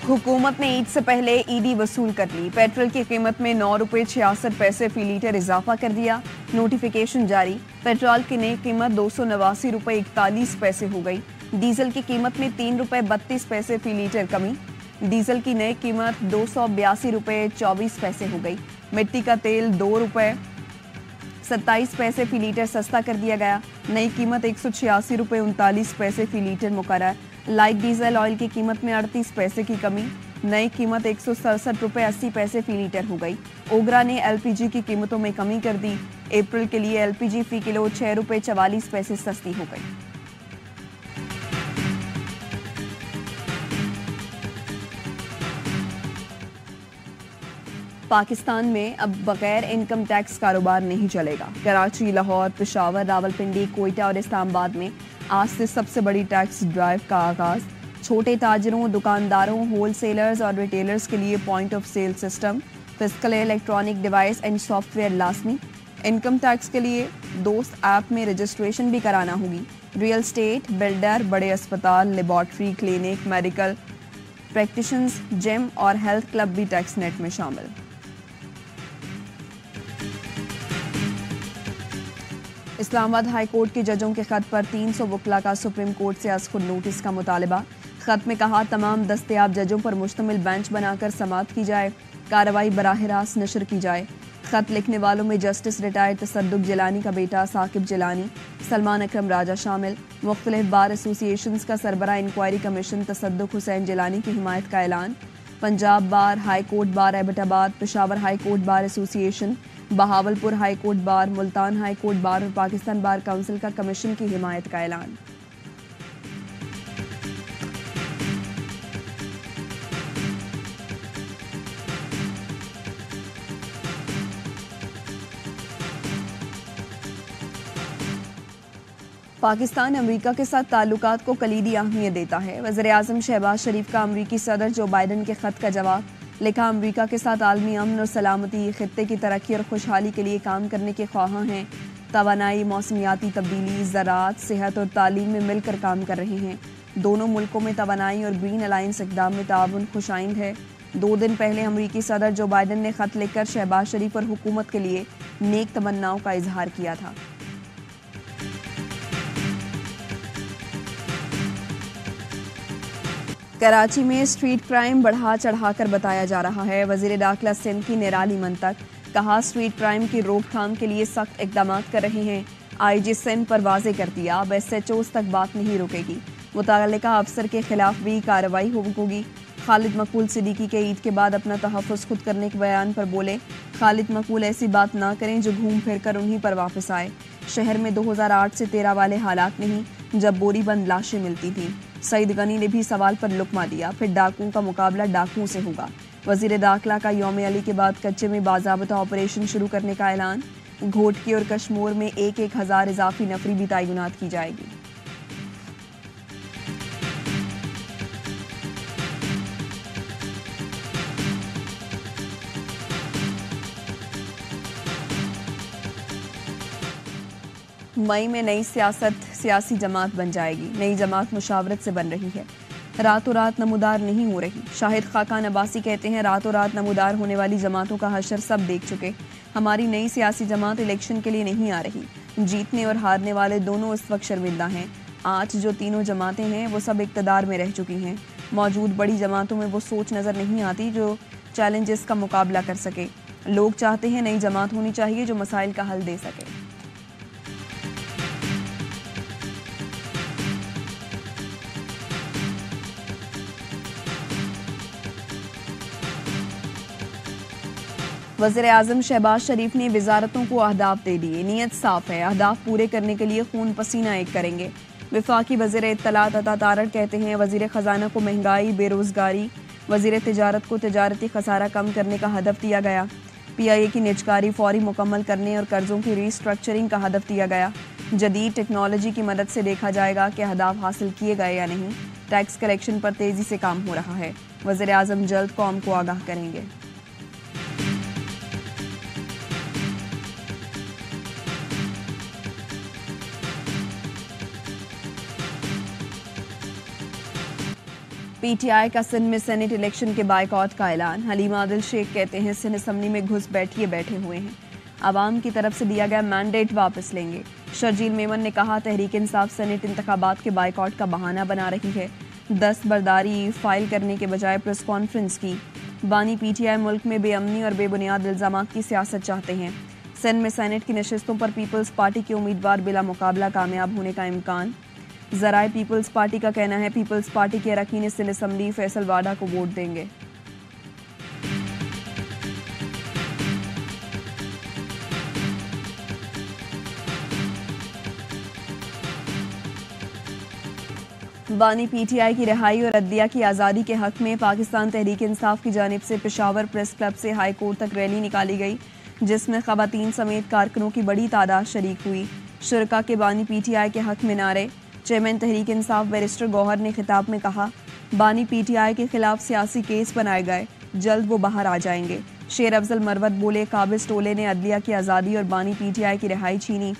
हुकूमत ने ईद से पहले ईडी वसूल कर ली। पेट्रोल की कीमत में 9 रुपये 66 पैसे फी लीटर इजाफा कर दिया। नोटिफिकेशन जारी। पेट्रोल की नई कीमत 289 रुपये 41 पैसे हो गई। डीजल की कीमत में 3 रुपये 32 पैसे फी लीटर कमी। डीजल की नई कीमत 282 रुपये 24 पैसे हो गई। मिट्टी का तेल 2 रुपये 27 पैसे फी लीटर सस्ता कर दिया गया। नई कीमत 186 रुपये 39 पैसे फी लीटर मुकर्रर। लाइट डीजल ऑयल की कीमत में 38 पैसे की कमी। नई कीमत 167 रुपये 80 पैसे फी लीटर हो गई। ओगरा ने एलपीजी की कीमतों में कमी कर दी। अप्रैल के लिए एलपीजी फी किलो 6 रुपये 44 पैसे सस्ती हो गई। पाकिस्तान में अब बगैर इनकम टैक्स कारोबार नहीं चलेगा। कराची, लाहौर, पेशावर, रावलपिंडी, कोयटा और इस्लामाबाद में आज से सबसे बड़ी टैक्स ड्राइव का आगाज। छोटे ताजरों, दुकानदारों, होलसेलर्स और रिटेलर्स के लिए point of sale system, physical electronic device and software लाजमी। इनकम टैक्स के लिए दोस्त ऐप में रजिस्ट्रेशन भी कराना होगी। रियल एस्टेट, बिल्डर, बड़े अस्पताल, लेबॉर्ट्री, क्लिनिक, मेडिकल प्रैक्टिशंस, जिम और हेल्थ क्लब भी टैक्स नेट में शामिल। इस्लामाबाद हाई कोर्ट के जजों के खत पर 300 वकला का सुप्रीम कोर्ट से आज खुद नोटिस का मुतालबा। खत में कहा तमाम दस्तयाब जजों पर मुश्तमिल बेंच बनाकर समाअत की जाए, कार्रवाई बराह रास्त नशर की जाए। खत लिखने वालों में जस्टिस रिटायर्ड तसद्दुक जिलानी का बेटा साकिब जिलानी, सलमान अकरम राजा शामिल। मुख्तलिफ बार एसोसिएशंस का सरबरा इंक्वायरी कमीशन तसद्दुक हुसैन जिलानी की हिमायत का ऐलान। Punjab bar, high court bar Abbottabad, Peshawar high court bar association, Bahawalpur high court bar, Multan high court bar और पाकिस्तान बार काउंसिल का कमीशन की हिमायत का ऐलान। पाकिस्तान अमरीका के साथ ताल्लुकात को कलीदी अहमियत देता है। वज़ीर-ए-आज़म शहबाज शरीफ का अमरीकी सदर जो बाइडन के खत का जवाब। लिखा, अमरीका के साथ आलमी अमन और सलामती, खित्ते की तरक्की और खुशहाली के लिए काम करने के ख्वाहां हैं। तवानाई, मौसमियाती तब्दीली, ज़राअत, सेहत और तालीम में मिलकर काम कर रहे हैं। दोनों मुल्कों में तवानाई और ग्रीन अलायंस इक़दाम में ताउन खुशाइंद है। 2 दिन पहले अमरीकी सदर जो बाइडन ने खत लिखकर शहबाज शरीफ और हुकूमत के लिए नेक तमन्नाओं का इजहार किया था। कराची में स्ट्रीट क्राइम बढ़ा चढ़ाकर बताया जा रहा है। वजीर दाखिला सिंध की निराली मंतक। कहा, स्ट्रीट क्राइम की रोकथाम के लिए सख्त इकदाम कर रहे हैं। आईजी सिंध पर वाजे कर दिया, अब SHOs तक बात नहीं रुकेगी। मुतल्लिका अफसर के खिलाफ भी कार्रवाई होगी। खालिद मकबूल सिद्दीकी के ईद के बाद अपना तहफ़्फ़ुज़ खुद करने के बयान पर बोले, खालिद मकबूल ऐसी बात ना करें जो घूम फिर कर उन्हीं पर वापस आए। शहर में 2008 से 13 वाले हालात नहीं, जब बोरी बंद लाशें मिलती थीं। सईद गनी ने भी सवाल पर लुकमा दिया, फिर डाकुओं का मुकाबला डाकुओं से होगा। वजीर दाखिला का यौम अली के बाद कच्चे में बाज़ाबता ऑपरेशन शुरू करने का ऐलान। घोटकी और कश्मोर में 1-1 हज़ार इजाफी नफरी भी तैनात की जाएगी। मई में नई सियासी जमात बन जाएगी। नई जमात मुशावरत से बन रही है, रातों रात नमूदार नहीं हो रही। शाहिद खाकान अब्बासी कहते हैं, रातों रात नमूदार होने वाली जमातों का हशर सब देख चुके। हमारी नई सियासी जमात इलेक्शन के लिए नहीं आ रही। जीतने और हारने वाले दोनों इस वक्त शर्मिंदा हैं। आज जो तीनों जमातें हैं वो सब इक़्तिदार में रह चुकी हैं। मौजूद बड़ी जमातों में वो सोच नज़र नहीं आती जो चैलेंजेस का मुकाबला कर सके। लोग चाहते हैं नई जमात होनी चाहिए जो मसाइल का हल दे सके। वज़ीर-ए-आज़म शहबाज शरीफ ने वज़ारतों को अहदाफ दे दिए। नीयत साफ है, अहदाफ पूरे करने के लिए खून पसीना एक करेंगे। वफाकी वज़ीर इत्तलात अता तारड़ कहते हैं, वज़ीर ख़जाना को महंगाई, बेरोज़गारी, वज़ीर तिजारत को तिजारती खसारा कम करने का हदफ दिया गया। PIA की निजकारी फौरी मुकम्मल करने और कर्ज़ों की रीस्ट्रक्चरिंग का हदफ दिया गया। जदीद टेक्नोलॉजी की मदद से देखा जाएगा कि अहदाफ हासिल किए गए या नहीं। टैक्स कलेक्शन पर तेज़ी से काम हो रहा है। वज़ीर-ए-आज़म जल्द कौम को आगाह करेंगे। पीटीआई का सिंध में सेनेट इलेक्शन के बायकॉट का ऐलान। हलीम आदिल शेख कहते हैं सिंध असम्बली में घुस बैठे हुए हैं, आवाम की तरफ से दिया गया मैंडेट वापस लेंगे। शर्जील मेमन ने कहा तहरीक इंसाफ सेनेट इंतखाबात के बायकॉट का बहाना बना रही है। दस्तबरदारी फाइल करने के बजाय प्रेस कॉन्फ्रेंस की। बानी पीटीआई मुल्क में बेअमनी और बेबुनियाद इल्जामात की सियासत चाहते हैं। सिंध में सेनेट की नशिस्तों पर पीपल्स पार्टी के उम्मीदवार बिला मुकाबला कामयाब होने का इम्कान। जराए पीपल्स पार्टी का कहना है पीपल्स पार्टी के अरकान सिंध असम्बली फैसल वाडा को वोट देंगे। बानी पीटीआई की रिहाई और अदलिया की आज़ादी के हक में पाकिस्तान तहरीक इंसाफ की जानिब से पेशावर प्रेस क्लब से हाई कोर्ट तक रैली निकाली गई, जिसमें खवातीन समेत कारकुनों की बड़ी तादाद शरीक हुई। शुरका के बानी पीटीआई के हक में नारे। चेयरमैन तहरीक इंसाफ बैरिस्टर गौहर ने खिताब में कहा बानी पीटीआई के खिलाफ सियासी केस बनाए गए, जल्द वो बाहर आ जाएंगे। शेर अफजल मरवत बोले काबिज टोले ने अदलिया की आज़ादी और बानी पीटीआई की रिहाई छीनी,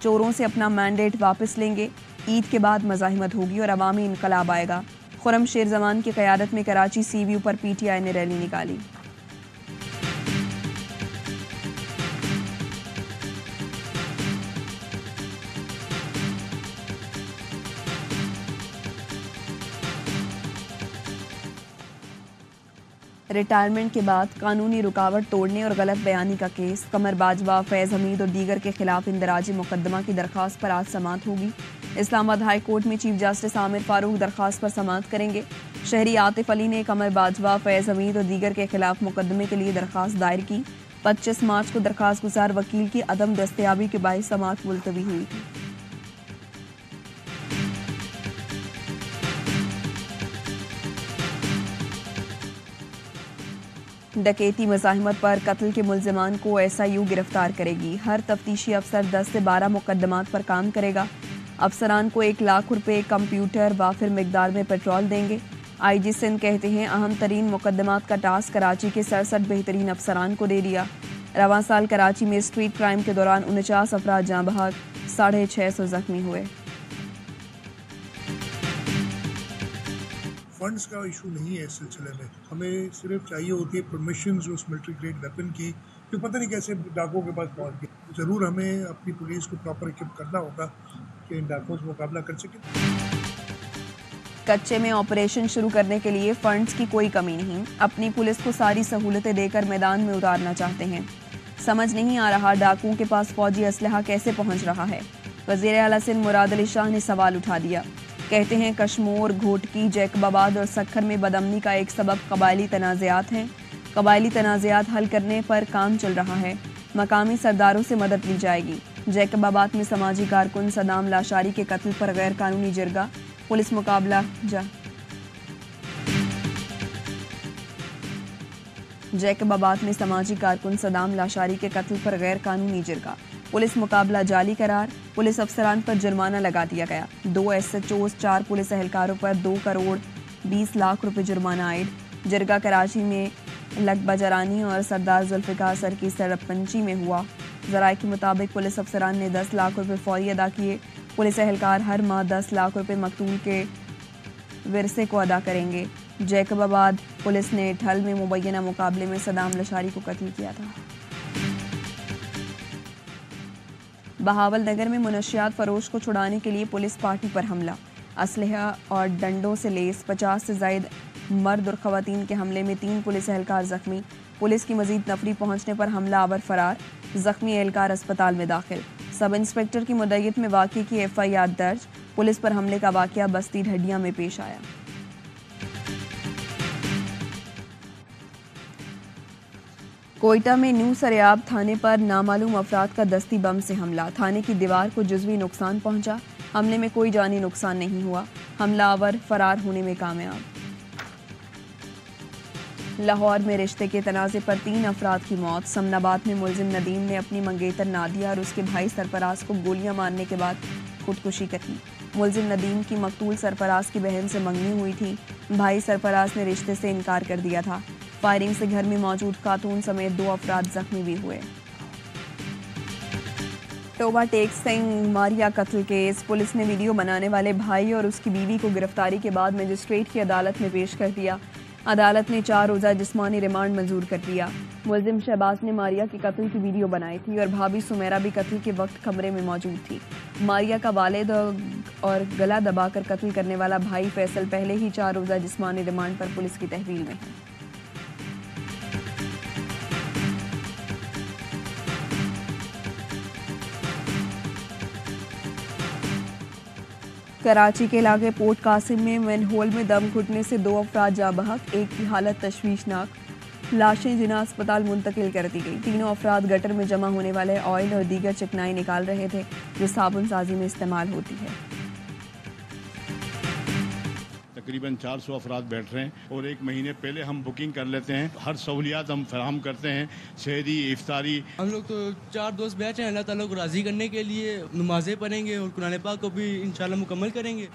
चोरों से अपना मैंडेट वापस लेंगे। ईद के बाद मज़ाहिमत होगी और अवामी इनकलाब आएगा। खुरम शेर जमान की क़यादत में कराची सीव्यू पर पीटीआई ने रैली निकाली। रिटायरमेंट के बाद कानूनी रुकावट तोड़ने और गलत बयानी का केस। कमर बाजवा, फैज़ हमीद और दीगर के खिलाफ इंदराजी मुकदमा की दरख्वास्त पर आज समाअत होगी। इस्लामाबाद हाई कोर्ट में चीफ जस्टिस आमिर फारूक दरख्वास्त पर समाअत करेंगे। शहरी आतिफ अली ने कमर बाजवा, फैज़ हमीद और दीगर के खिलाफ मुकदमे के लिए दरख्वास्त दायर की। 25 मार्च को दरख्वास्त गुजार वकील की अदम दस्तयाबी के बाइस समाअत मुलतवी हुई थी। डकैती मज़ाहिमत पर कत्ल के मुल्ज़िमान को SIU गिरफ्तार करेगी। हर तफ्तीशी अफसर 10 से 12 मुकदमात पर काम करेगा। अफसरान को 1 लाख रुपए, कंप्यूटर वाफिर मिकदार में पेट्रोल देंगे। IG सिंध कहते हैं अहम तरीन मुकदमात का टास्क कराची के 67 बेहतरीन अफसरान को दे दिया। रवां साल कराची में स्ट्रीट क्राइम के दौरान 49 अफराद जाँ बहक, 650 जख्मी हुए। फंड्स का इशू नहीं है इस सिलसिले में, हमें सिर्फ चाहिए होती है परमिशन उस मिलिट्री ग्रेड वेपन की, जो पता नहीं कैसे डाकुओं के पास पहुंच गई। ज़रूर हमें अपनी पुलिस को प्रॉपर इक्विप करना होगा कि इन डाकुओं से मुकाबला कर सकें। कच्चे में ऑपरेशन शुरू करने के लिए फंड्स की कोई कमी नहीं। अपनी पुलिस को सारी सहूलतें देकर मैदान में उतारना चाहते हैं। समझ नहीं आ रहा डाकुओं के पास फौजी असलहा कैसे पहुंच रहा है। वज़ीर आला सिंध मुराद अली शाह ने सवाल उठा दिया। कहते हैं कश्मोर, घोटकी, जैकबाबाद और सक्खर में बदअमनी का एक सबब कबायली तनाज़ात हैं। कबायली तनाज़ात हल करने पर काम चल रहा है। मकामी सरदारों से मदद ली जाएगी। जैकबाबाद में समाजी कारकुन सदाम लाशारी के कत्ल पर गैर कानूनी जिरगा, पुलिस मुकाबला जैकबाबाद में समाजी कारकुन सदाम लाशारी के कत्ल पर गैर कानूनी जिरगा, पुलिस मुकाबला जाली करार। पुलिस अफसरान पर जुर्माना लगा दिया गया। 2 SHOs, 4 पुलिस एहलकारों पर 2 करोड़ 20 लाख रुपए जुर्माना आयड। जिरगा कराची में लकबजरानी और सरदार जुल्फ़िकार सर की सरपंची में हुआ। ज़राए के मुताबिक पुलिस अफसरान ने 10 लाख रुपए फौरी अदा किए। पुलिस एहलकार हर माह 10 लाख रुपए मकतूल के विरसे को अदा करेंगे। जैकबाबाद पुलिस ने ठल में मुबैना मुकाबले में सदाम लाशारी को कत्ल किया था। बहावल नगर में मुनशियात फरोश को छुड़ाने के लिए पुलिस पार्टी पर हमला। असलहा और डंडों से लेस 50 से ज़ायद मर्द और ख़वातीन के हमले में 3 पुलिस एहलकार ज़ख्मी। पुलिस की मजीद नफरी पहुंचने पर हमलावर फरार, ज़ख्मी एहलकार अस्पताल में दाखिल। सब इंस्पेक्टर की मुद्दत में वाक़े की FIR दर्ज। पुलिस पर हमले का वाक़या बस्ती ढडिया में पेश आया। कोयटा में न्यू सरेआब थाने पर नामालूम अफराद का दस्ती बम से हमला। थाने की दीवार को जुज़वी नुकसान पहुंचा। हमले में कोई जानी नुकसान नहीं हुआ। हमलावर फरार होने में कामयाब। लाहौर में रिश्ते के तनाज़े पर 3 अफराद की मौत। समनाबाद में मुलजिम नदीम ने अपनी मंगेतर नादिया और उसके भाई सरफराज को गोलियां मारने के बाद खुदकुशी कर ली। मुलजिम नदीम की मकतूल सरफराज की बहन से मंगनी हुई थी। भाई सरफराज ने रिश्ते से इनकार कर दिया था। फायरिंग से घर में मौजूद खातून समेत 2 अफराद जख्मी भी हुए। टोबा टेक सिंह मारिया कत्ल केस। पुलिस ने वीडियो बनाने वाले भाई और उसकी बीवी को गिरफ्तारी के बाद मजिस्ट्रेट की अदालत में पेश कर दिया। अदालत ने 4 रोज़ा जिस्मानी रिमांड मंजूर कर दिया। मुलजिम शहबाज ने मारिया के कत्ल की वीडियो बनाई थी और भाभी सुमेरा भी कत्ल के वक्त कमरे में मौजूद थी। मारिया का वालिद और गला दबाकर कत्ल करने वाला भाई फैसल पहले ही 4 रोज़ा जिस्मानी रिमांड पर पुलिस की तहवील में है। कराची के इलाके पोर्ट कासिम में मैनहोल में दम घुटने से 2 अफराद जाँ बहक, एक की हालत तशवीशनाक। लाशें जिना अस्पताल मुंतकिल कर दी गई। तीनों अफराद गटर में जमा होने वाले ऑयल और दीगर चिकनाई निकाल रहे थे जो साबुन साजी में इस्तेमाल होती है। तकरीबन 400 अफराद बैठ रहे हैं और 1 महीने पहले हम बुकिंग कर लेते हैं। हर सहूलियात हम फराहम करते हैं, सहरी, इफ्तारी। हम लोग तो 4 दोस्त बैठे हैं, अल्लाह ताला को राज़ी करने के लिए नमाज़ें पढ़ेंगे और कुरान पाक को भी इंशाल्लाह मुकम्मल करेंगे।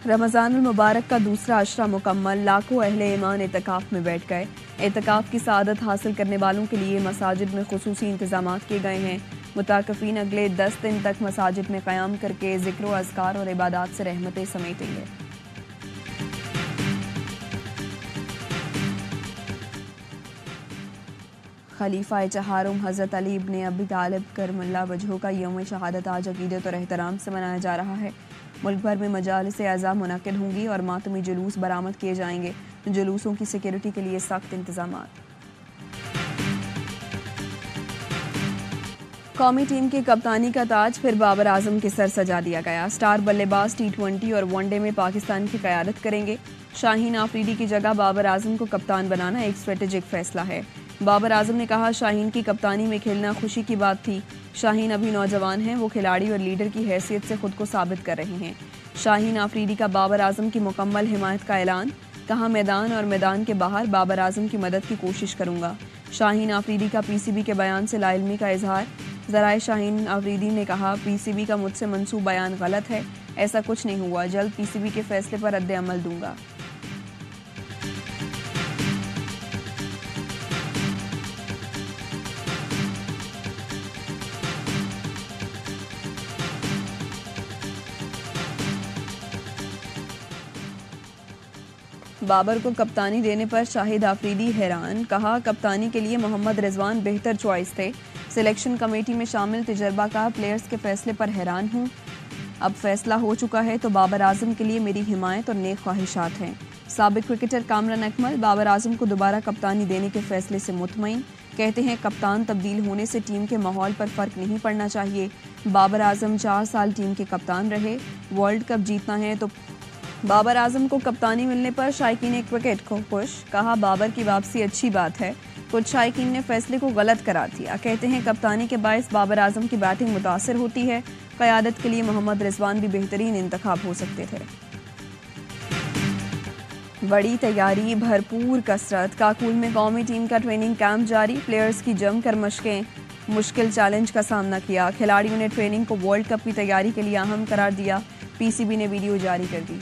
रमज़ानुल मुबारक का दूसरा अशरा मुकम्मल। लाखों अहले ईमान एतकाफ़ में बैठ गए। एतकाफ़ की सादत हासिल करने वालों के लिए मसाजिद में खुसूसी इंतज़ामात किए गए हैं। मुताकफीन अगले 10 दिन तक मसाजिद में क़याम करके ज़िक्र व अज़कार और इबादत से रहमतें समेटेंगे। खलीफा चहारुम हज़रत अली इब्ने अबी तालिब करमल्ला वजहू का यौम शहादत आज अक़ीदत और एहतराम से मनाया जा रहा है। मुल्क भर में मजालिस अज़ा मुनक़िद होंगी और मातमी जुलूस बरामद किए जाएंगे। जुलूसों की सिक्योरिटी के लिए सख्त इंतज़ामात। कौमी टीम की कप्तानी का ताज फिर बाबर आजम के सर सजा दिया गया। स्टार बल्लेबाज T20 और वनडे में पाकिस्तान की क़यादत करेंगे। शाहीन आफरीदी की जगह बाबर आजम को कप्तान बनाना एक स्ट्रेटेजिक फैसला है। बाबर आजम ने कहा, शाहीन की कप्तानी में खेलना खुशी की बात थी। शाहीन अभी नौजवान हैं, वो खिलाड़ी और लीडर की हैसियत से खुद को साबित कर रहे हैं। शाहीन आफरीदी का बाबर आजम की मुकम्मल हिमायत का ऐलान। कहा, मैदान और मैदान के बाहर बाबर आजम की मदद की कोशिश करूंगा। शाहीन आफरीदी का PCB के बयान से लाइल्मी का इजहार। ज़राए शाहीन आफरीदी ने कहा, PCB का मुझसे मंसूब बयान गलत है, ऐसा कुछ नहीं हुआ। जल्द PCB के फैसले पर रद्द अमल दूंगा। बाबर को कप्तानी देने पर शाहिद आफरीदी हैरान। कहा, कप्तानी के लिए मोहम्मद रिजवान बेहतर चॉइस थे। सिलेक्शन कमेटी में शामिल तजर्बाकार प्लेयर्स के फैसले पर हैरान हूँ। अब फैसला हो चुका है तो बाबर आजम के लिए मेरी हिमायत और नेक ख्वाहिशात हैं। साबिक क्रिकेटर कामरान अकमल बाबर आजम को दोबारा कप्तानी देने के फैसले से मुतमईन। कहते हैं, कप्तान तब्दील होने से टीम के माहौल पर फ़र्क नहीं पड़ना चाहिए। बाबर आजम 4 साल टीम के कप्तान रहे। वर्ल्ड कप जीतना है तो बाबर आजम को कप्तानी मिलने पर शायकीन क्रिकेट को खुश। कहा, बाबर की वापसी अच्छी बात है। कुछ शायकीन ने फैसले को गलत करार दिया। कहते हैं, कप्तानी के बायस बाबर आजम की बैटिंग मुतासिर होती है। क़यादत के लिए मोहम्मद रिजवान भी बेहतरीन इंतखाब हो सकते थे। बड़ी तैयारी, भरपूर कसरत। काकुल में कौमी टीम का ट्रेनिंग कैंप जारी। प्लेयर्स की जमकर मशकें। मुश्किल चैलेंज का सामना किया। खिलाड़ियों ने ट्रेनिंग को वर्ल्ड कप की तैयारी के लिए अहम करार दिया। PCB ने वीडियो जारी कर दी।